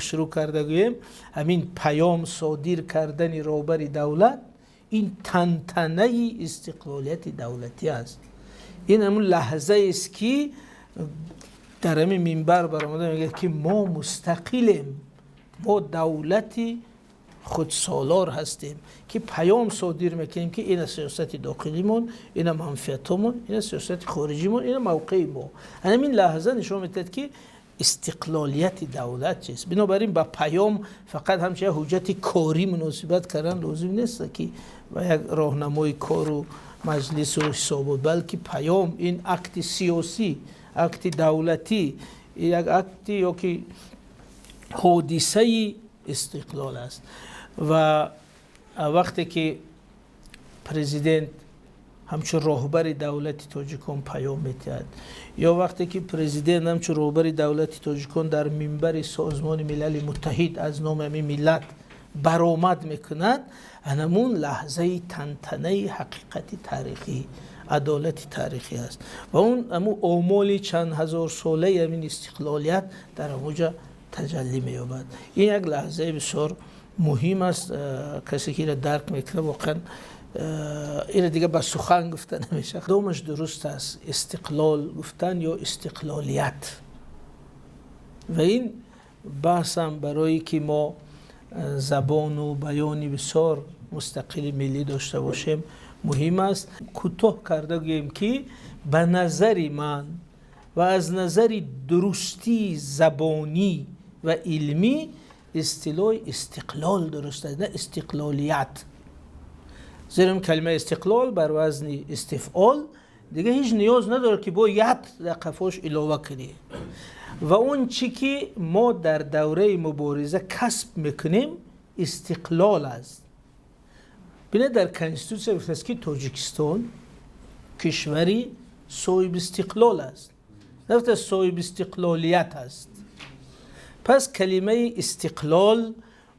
شروع کرده گویم همین پیام صادر کردن روبر دولت این تنتنه استقلالیت دولتی است. این همون لحظه است که در همین منبر برآمده میگه که ما مستقلیم، ما دولتی خودسالار هستیم که پیام صادر میکنیم که این سیاست داخلیمون، این منفعتمون، این سیاست خارجیمون، این موقع ما. همین لحظه نشون میده که استقلالیت دولت چیست. بنابراین با پیام فقط همچه حجت کاری مناسبت کردن لازم نیست که و یک راهنمای کار و مجلس و حساب، بلکه پیام این اکت سیاسی، اکت دولتی، یک اکت یا که حادثه استقلال است. و وقتی که پرزیدنت همچون راهبر دولت تاجیکان پیام میدهد یا وقتی که پرزیدنت همچون راهبر دولت تاجیکان در منبر سازمان ملل متحد از نام همین ملت برآمد میکند، همون لحظه تنتنه حقیقت تاریخی، عدالت تاریخی است و اون همون آمال چند هزار ساله همین استقلالیت در اونجا تجلی می‌یابد. این یک لحظه بسیار مهم است. کسی که را درک میکنه واقعا این دیگه با سخن گفته نمیشه. دومش درست است، استقلال گفتن یا استقلالیت. و این بحث هم برای که ما زبان و بیانی بسیار مستقل ملی داشته باشیم مهم است. کوتاه کرده گویم که به نظر من و از نظر درستی زبانی و علمی اصطلاح استقلال درست است، نه استقلالیت. زیرا کلمه استقلال بر وزن استفعال دیگه هیچ نیاز نداره که با یت در قفاش علاوه کنی. و اون چی که ما در دوره مبارزه کسب میکنیم استقلال است. بینه در کنستیتوسیون گفته است که تاجیکستان کشوری صاحب استقلال است، نه صاحب استقلالیت است. پس کلمه استقلال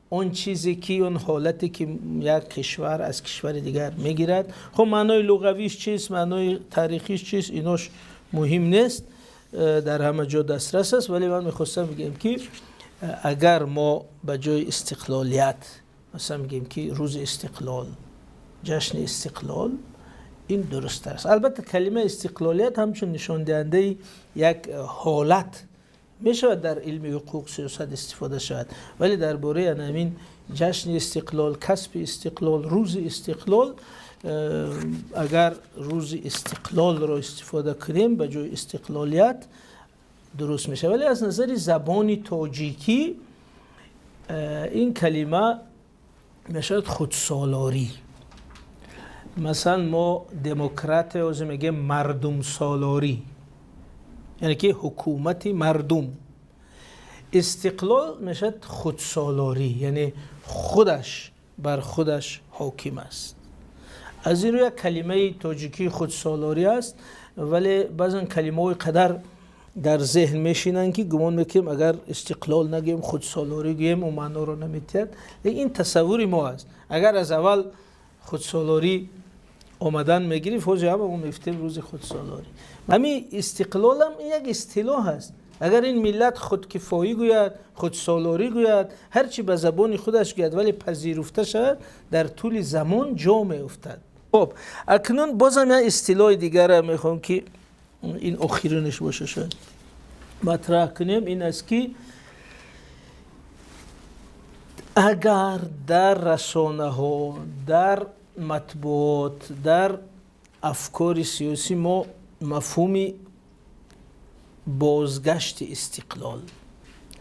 اون چیزی که اون حالتی که یک کشور از کشور دیگر میگیرد، خب معنای لغویش چیست، معنای تاریخیش چیست، ایناش مهم نیست، در همه جا دسترس است. ولی من میخواستم بگم که اگر ما به جای استقلالیت مثلا میگیم که روز استقلال، جشن استقلال، این درست است. البته کلمه استقلالیت همچون نشان دهنده یک حالت میشه در علم حقوق سیاست استفاده شود، ولی درباره همین جشن استقلال، کسب استقلال، روز استقلال، اگر روز استقلال را استفاده کنیم به جای استقلالیت درست میشه. ولی از نظر زبانی تاجیکی این کلمه میشه خودسالاری. مثلا ما دموکرات از میگه مردم سالاری، یعنی که حکومت مردم. استقلال میشه خودسالاری، یعنی خودش بر خودش حاکم است. از این روی کلمه تاجیکی خودسالاری است، ولی بعضی کلمه های قدر در ذهن میشینن که گمان میکنیم اگر استقلال نگیم خودسالاری گیم و معنا رو نمیتید. این تصوری ما است. اگر از اول خودسالاری آمدن میگیری فوج هم اون میفتیم روز خودسالاری. همین استقلال هم یک اصطلاح است. اگر این ملت خودکفایی گوید، خودسالاری گوید، هرچی به زبان خودش گوید ولی پذیرفته شد، در طول زمان جا میافتد. خب اکنون بازم یک اصطلاح دیگر میخوام که این اخیرونش باشه شد مطرح کنیم. این است که اگر در رسانه ها، در مطبوعات، در افکار سیاسی ما مفهوم بازگشت استقلال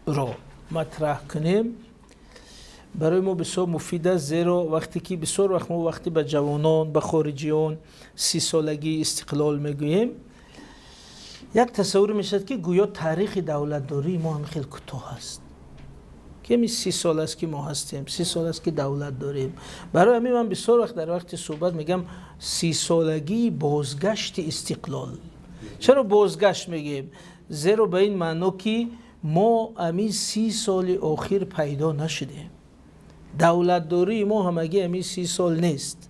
را مطرح کنیم، برای ما بسیار مفید است. زیرا وقتی که بسیار وقت ما وقتی به جوانان، به خارجیان 30 سالگی استقلال میگوییم، یک تصور میشد که گویا تاریخ دولتداری ما هم خیلی کوتاه است، که می 30 سال است که ما هستیم، 30 سال است که دولت داریم. برای همین من بسیار وقت در وقت صحبت میگم 30 سالگی بازگشت استقلال. چرا بازگشت میگیم؟ زیرا به این معنی که ما همین 30 سال آخر پیدا نشدیم. دولتداری ما همگی همین 30 سال نیست،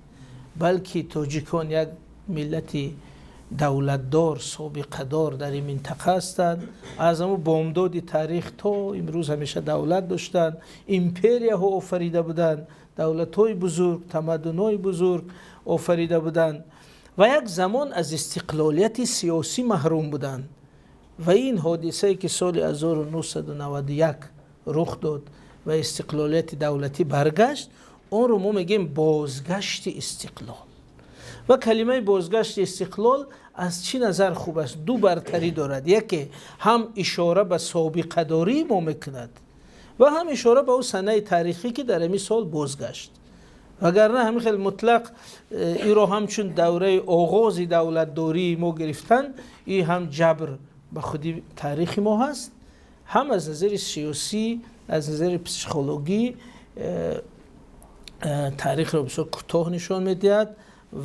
بلکه تاجیکان یک ملت دولتدار سابقه دار در این منطقه هستند. از همون بامداد تاریخ تا امروز همیشه دولت داشتند، ایمپریا ها آفریده بودند، دولت های بزرگ، تمدن های بزرگ آفریده بودند و یک زمان از استقلالیت سیاسی محروم بودند و این حادثه که سال 1991 رخ داد و استقلالیت دولتی برگشت، اون رو ما میگیم بازگشت استقلال. و کلمه بازگشت استقلال از چی نظر خوب است؟ دو برتری دارد. یکی هم اشاره به سابقه داری ما میکند و هم اشاره به اون سنه تاریخی که در این سال بازگشت. وگرنه همین خیلی مطلق این رو همچون دوره آغاز دولت داری ما گرفتن، این هم جبر به خودی تاریخ ما هست، هم از نظر سیاسی، از نظر پسیکولوژی تاریخ رو بسیار کوتاه نشان میدهد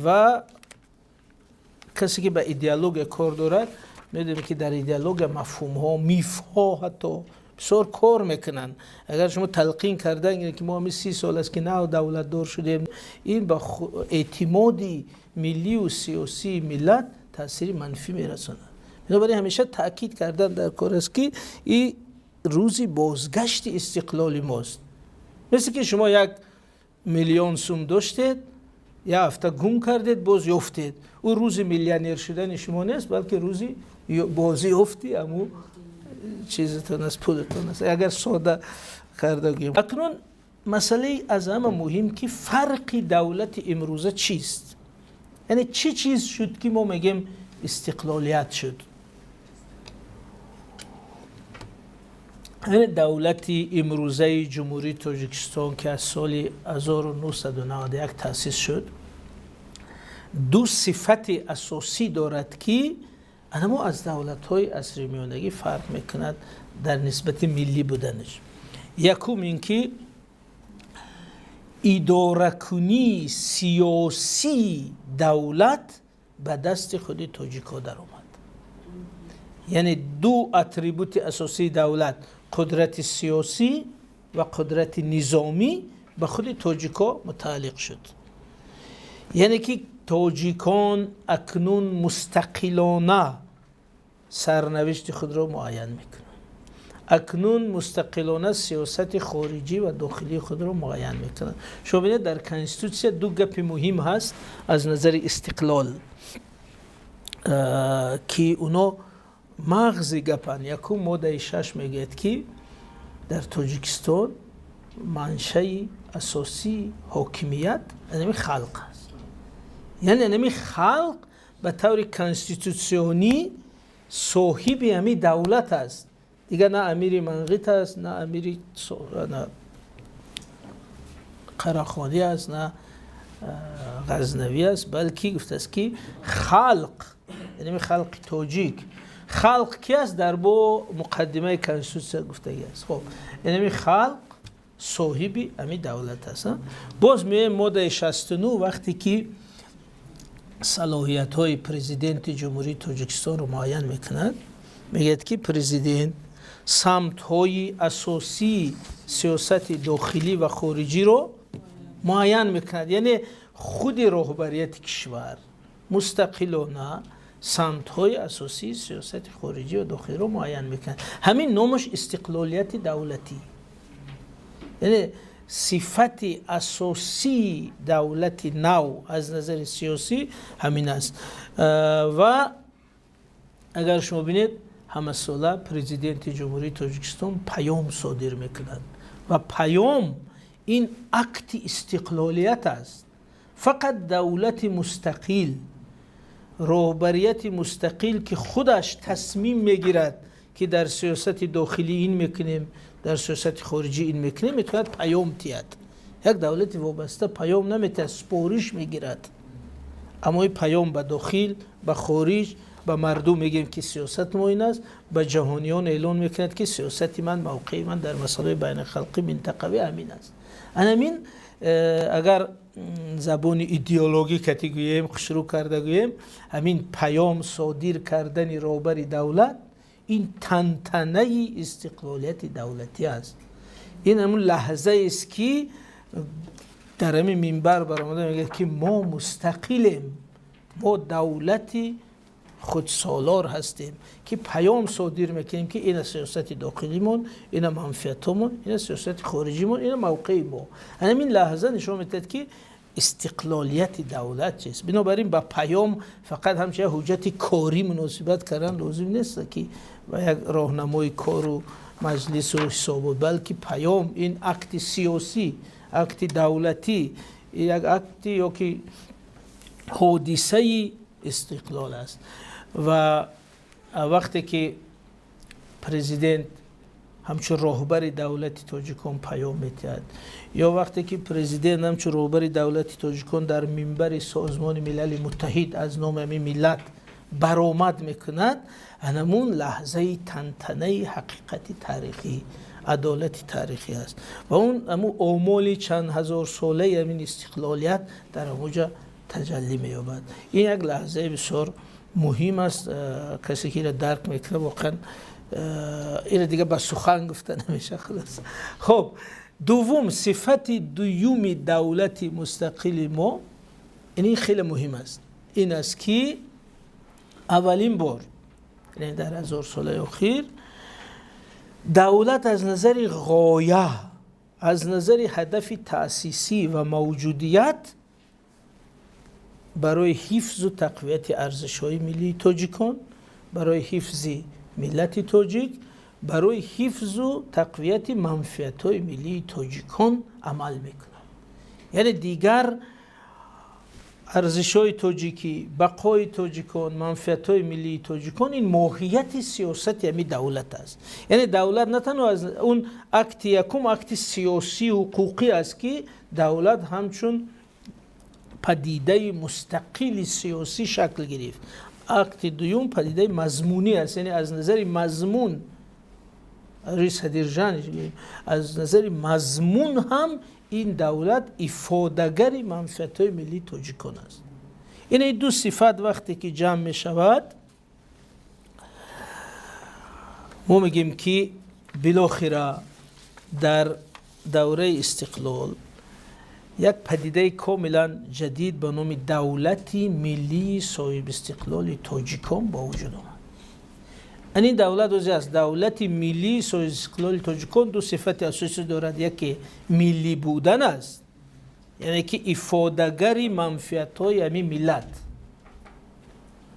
و کسی که به ایدئولوژی کار دارد میدونیم که در ایدئولوژی مفهوم ها، میف ها حتی بسیار کار میکنن. اگر شما تلقین کردن که ما 30 سال است که نو دولت دار شدیم، این به اعتمادی ملی و سیاسی ملت تاثیر منفی میرسونه. بنابراین همیشه تاکید کردن در کار است که این روزی بازگشت استقلال ماست. مثل که شما 1,000,000 سوم داشتید، یه هفته گم کردید، باز یافتید. او روز میلیونر شدن شما نیست، بلکه روزی بازی یافتی، اما چیزتون است، پولتون است. اگر ساده کرده گیم. اکنون مسئله از همه مهم که فرق دولت امروزه چیست؟ یعنی چی چیز شد که ما میگیم استقلالیت شد؟ یعنی دولت امروزه جمهوری تاجیکستان که از سال 1991 تأسیس شد، دو صفت اساسی دارد که اما از دولت‌های عصر میانگی فرق میکند در نسبت ملی بودنش. یکم این که اداره کنی سیاسی دولت به دست خود تاجیک‌ها در آمد. یعنی دو اتریبوت اساسی دولت، قدرت سیاسی و قدرت نظامی، به خود تاجیک‌ها متعلق شد. یعنی که تاجیکان اکنون مستقلانه سرنوشت خود را معین میکنند. اکنون مستقلانه سیاست خارجی و داخلی خود را معین میکنند. شما ببینید در کنستیتوسیون دو گپ مهم هست از نظر استقلال که اونا مغز گپن. یکم ماده 6 میگه که در تاجیکستان منشأ اساسی حاکمیت یعنی خلق است. یعنی خلق به طور کنستیتوسیونی صاحب همی دولت است. دیگه نه امیر منقیط است، نه امیر قراخانی است، نه غزنوی است، بلکه گفته است که خلق، یعنی خلق تاجیک. خلق کی است؟ در با مقدمه کنستیتوسیون گفته است. خب یعنی خلق صاحب همی دولت است. باز می ماده 69 وقتی که صلاحیت های پرزیدنت جمهوری تاجیکستان رو معین میکند، میگه که پرزیدنت سمت های اساسی سیاست داخلی و خارجی رو معین میکند. یعنی خود رهبریت کشور مستقلانه سمت های اساسی سیاست خارجی و داخلی رو معین میکند. همین نامش استقلالیت دولتی. یعنی صفت اساسی دولت نو از نظر سیاسی همین است. و اگر شما بینید همه ساله پرزیدنت جمهوری تاجیکستان پیام صادر میکند و پیام این اکت استقلالیت است. فقط دولت مستقل، رهبریت مستقل که خودش تصمیم میگیرد که در سیاست داخلی این میکنیم، در سیاست خارجی این میکنیم، میتواند پیام تید. یک دولت وابسته پیام نمیتواند، سپارش میگیرد. اما این پیام به داخل، به خارج، به مردم میگیم که سیاست ما این است، به جهانیان اعلان میکند که سیاست من، موقع من در مسائل بین خلقی منطقوی همین است. همین اگر زبان ایدئولوژی کتی گوییم، شروع کرده گوییم، همین پیام صادر کردن رهبر دولت این تنتنه استقلالیت دولتی است. این همون لحظه است که در همین منبر برآمده میگه که ما مستقلیم، ما دولتی خودسالار هستیم که پیام صادر میکنیم که این سیاست داخلیمون، این منفعتمون، این سیاست خارجیمون، این موقع ما. همین لحظه نشون میده که استقلالیت دولت چیست. بنابراین با پیام فقط همچه حجت کاری مناسبت کردن لازم نیست که و یک راهنمای کار و مجلس و حساب، بلکه پیام این اکت سیاسی، اکت دولتی، یک اکت یا که حادثه استقلال است. و وقتی که پرزیدنت همچون راهبر دولت تاجیکان پیام میدهد، یا وقتی که پرزیدنت همچون راهبر دولت تاجیکان در منبر سازمان ملل متحد از نام همین ملت برآمد میکند، همون لحظه تنتنه حقیقت تاریخی، عدالت تاریخی است و اون همون آمال چند هزار ساله همین استقلالیت در اونجا تجلی می‌یابد. این یک لحظه بسیار مهم است. کسی که را درک میکنه واقعا این دیگه با سخن گفته نمیشه. خلاص خب، دوم، صفت دوم دولت مستقل ما، این خیلی مهم است. این است که اولین بار یعنی در 1000 سال اخیر دولت از نظر غایه، از نظر هدف تأسیسی و موجودیت برای حفظ و تقویت ارزش‌های ملی تاجیکان، برای حفظ ملت تاجیک، برای حفظ و تقویت منفعت‌های ملی تاجیکان عمل میکنند. یعنی دیگر ارزش‌های تاجیکی، بقای تاجیکان، منفعت‌های ملی تاجیکان، این ماهیت سیاست یعنی دولت است. یعنی دولت نه تنها از اون اکت یکم اکت سیاسی و حقوقی است که دولت همچون پدیده مستقل سیاسی شکل گرفت. اکت دوم پدیده مضمونی است، یعنی از نظر مضمون از نظر مضمون هم این دولت افاده‌گر منفعت‌های ملی تاجیکان است. این دو صفت وقتی که جمع می شود، ما میگیم که بالاخره در دوره استقلال یک پدیده کاملا جدید به نام دولت ملی صاحب استقلال تاجیکان با وجود آمد. این دولت روزی است. دولت ملی صاحب استقلال تاجیکان دو صفت اساسی دارد. یکی ملی بودن است، یعنی که افاده‌گر منفعت‌های همین ملت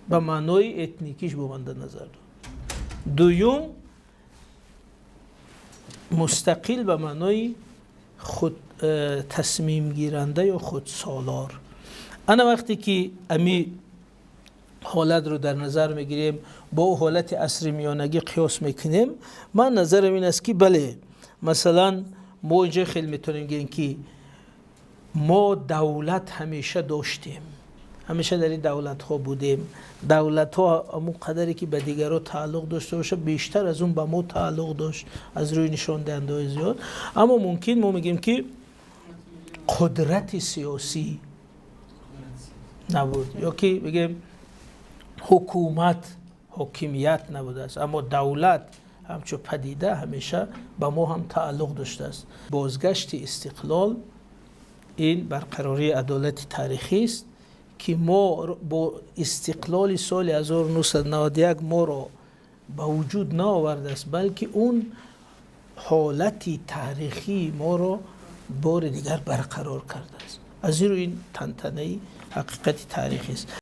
به معنای اتنیکیش بمانده نظر دارد. دوم، مستقل به معنای خود تصمیم گیرنده یا خودسالار. انا وقتی که امی حالت رو در نظر میگیریم با حالت عصر میانگی قیاس میکنیم، من نظرم این است که بله، مثلا ما اینجا خیلی میتونیم بگیم که ما دولت همیشه داشتیم، همیشه در این دولت ها بودیم. دولت ها امون قدری که به دیگرها تعلق داشته باشه بیشتر از اون به ما تعلق داشت از روی نشان دهنده های زیاد. اما ممکن ما میگیم که قدرت سیاسی نبود، یا که بگیم حکومت، حاکمیت نبوده است، اما دولت همچون پدیده همیشه به ما هم تعلق داشته است. بازگشت استقلال این برقراری عدالت تاریخی است که ما با استقلال سال 1991 ما را به وجود نآورده است، بلکه اون حالت تاریخی ما را بار دیگر برقرار کرده است. از این رو این تنتنه حقیقت تاریخی است.